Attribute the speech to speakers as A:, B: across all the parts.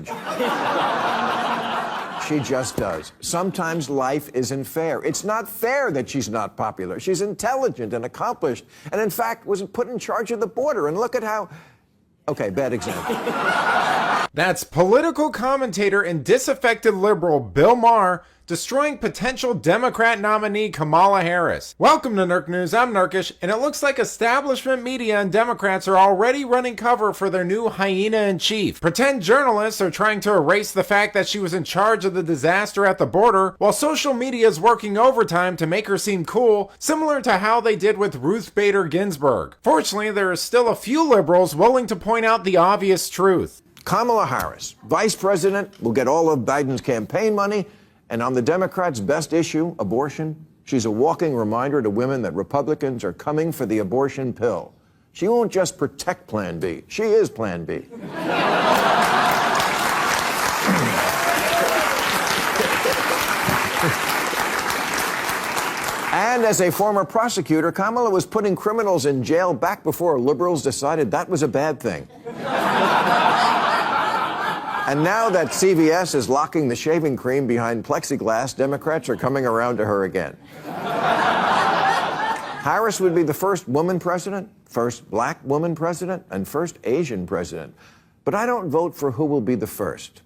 A: damage. She just does. Sometimes life isn't fair. It's not fair that she's not popular. She's intelligent and accomplished, and in fact was put in charge of the border. And look at how... Okay, bad example.
B: That's political commentator and disaffected liberal Bill Maher destroying potential Democrat nominee Kamala Harris. Welcome to Nurk News, I'm Nurkish, and it looks like establishment media and Democrats are already running cover for their new hyena-in-chief. Pretend journalists are trying to erase the fact that she was in charge of the disaster at the border, while social media is working overtime to make her seem cool, similar to how they did with Ruth Bader Ginsburg. Fortunately, there are still a few liberals willing to point out the obvious truth.
A: Kamala Harris, vice president, will get all of Biden's campaign money, and on the Democrats' best issue, abortion, she's a walking reminder to women that Republicans are coming for the abortion pill. She won't just protect Plan B. She is Plan B. And as a former prosecutor, Kamala was putting criminals in jail back before liberals decided that was a bad thing. And now that CVS is locking the shaving cream behind plexiglass, Democrats are coming around to her again. Harris would be the first woman president, first black woman president, and first Asian president. But I don't vote for who will be the first.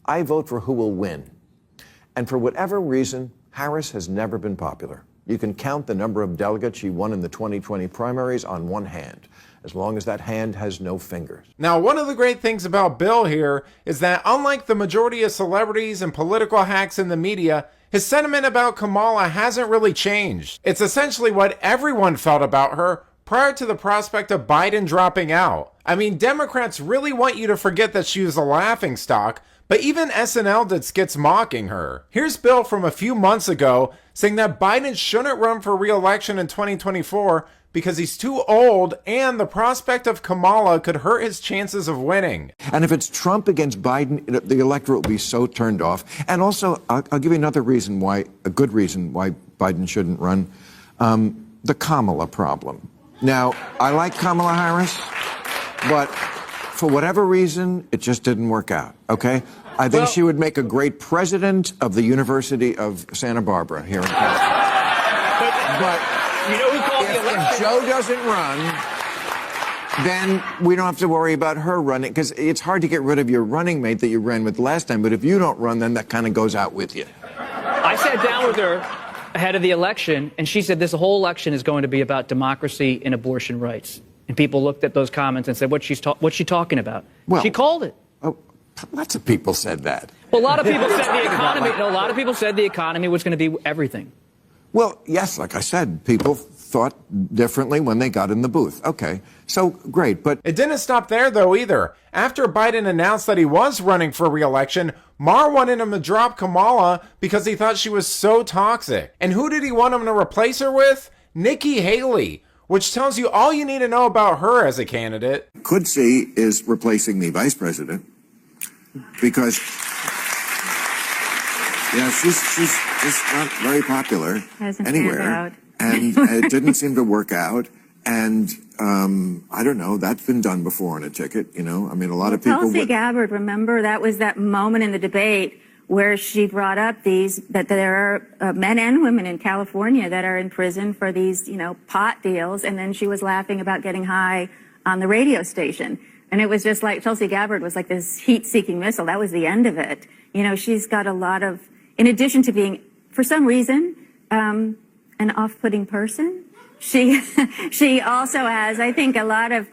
A: I vote for who will win. And for whatever reason, Harris has never been popular. You can count the number of delegates she won in the 2020 primaries on one hand, as long as that hand has no fingers.
B: Now, one of the great things about Bill here is that unlike the majority of celebrities and political hacks in the media, his sentiment about Kamala hasn't really changed. It's essentially what everyone felt about her prior to the prospect of Biden dropping out. I mean, Democrats really want you to forget that she was a laughingstock, but even SNL did skits mocking her. Here's Bill from a few months ago saying that Biden shouldn't run for re-election in 2024 because he's too old and the prospect of Kamala could hurt his chances of winning.
A: And if it's Trump against Biden, the electorate will be so turned off. And also, I'll give you another reason why, a good reason why Biden shouldn't run, the Kamala problem. Now, I like Kamala Harris, but for whatever reason, it just didn't work out, okay? I think she would make a great president of the University of Santa Barbara here in California. But
C: you know who called the election?
A: If Joe doesn't run, then we don't have to worry about her running, because it's hard to get rid of your running mate that you ran with last time, but if you don't run, then that kind of goes out with you.
C: I sat down with her ahead of the election, and she said this whole election is going to be about democracy and abortion rights. And people looked at those comments and said, what's she talking about?
A: Well,
C: she called it.
A: Oh, lots of people said that.
C: Well, a lot of people said the economy. No, a lot of people said the economy was going to be everything.
A: Well, yes, like I said, people thought differently when they got in the booth. Okay, so great, but
B: it didn't stop there, though, either. After Biden announced that he was running for re-election, Maher wanted him to drop Kamala because he thought she was so toxic. And who did he want him to replace her with? Nikki Haley, which tells you all you need to know about her as a candidate.
A: Could see is replacing the vice president because, yeah, she's just not very popular anywhere, and it didn't seem to work out. And I don't know, that's been done before on a ticket, you know. I mean, a lot of people.
D: Tulsi Gabbard, remember that was that moment in the debate where she brought up that there are men and women in California that are in prison for these, you know, pot deals, and then she was laughing about getting high on the radio station. And it was just like Tulsi Gabbard was like this heat-seeking missile. That was the end of it. You know, she's got a lot of, in addition to being, for some reason, an off-putting person, she also has, I think, a lot of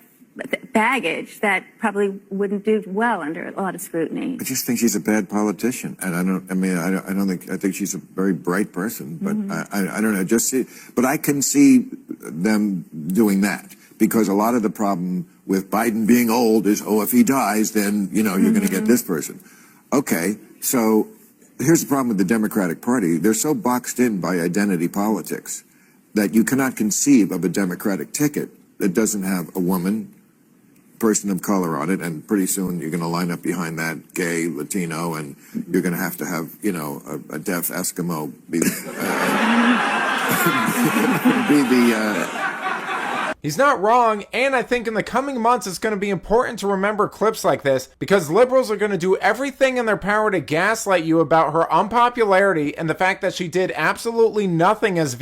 D: baggage that probably wouldn't do well under a lot of scrutiny.
A: I just think she's a bad politician, and I think she's a very bright person, but I don't know, but I can see them doing that, because a lot of the problem with Biden being old is, oh, if he dies, then, you know, you're going to get this person. Okay, so here's the problem with the Democratic Party. They're so boxed in by identity politics that you cannot conceive of a Democratic ticket that doesn't have a woman, person of color on it, and pretty soon you're going to line up behind that gay, Latino, and you're going to have, you know, a deaf Eskimo be
B: He's not wrong, and I think in the coming months it's going to be important to remember clips like this because liberals are going to do everything in their power to gaslight you about her unpopularity and the fact that she did absolutely nothing as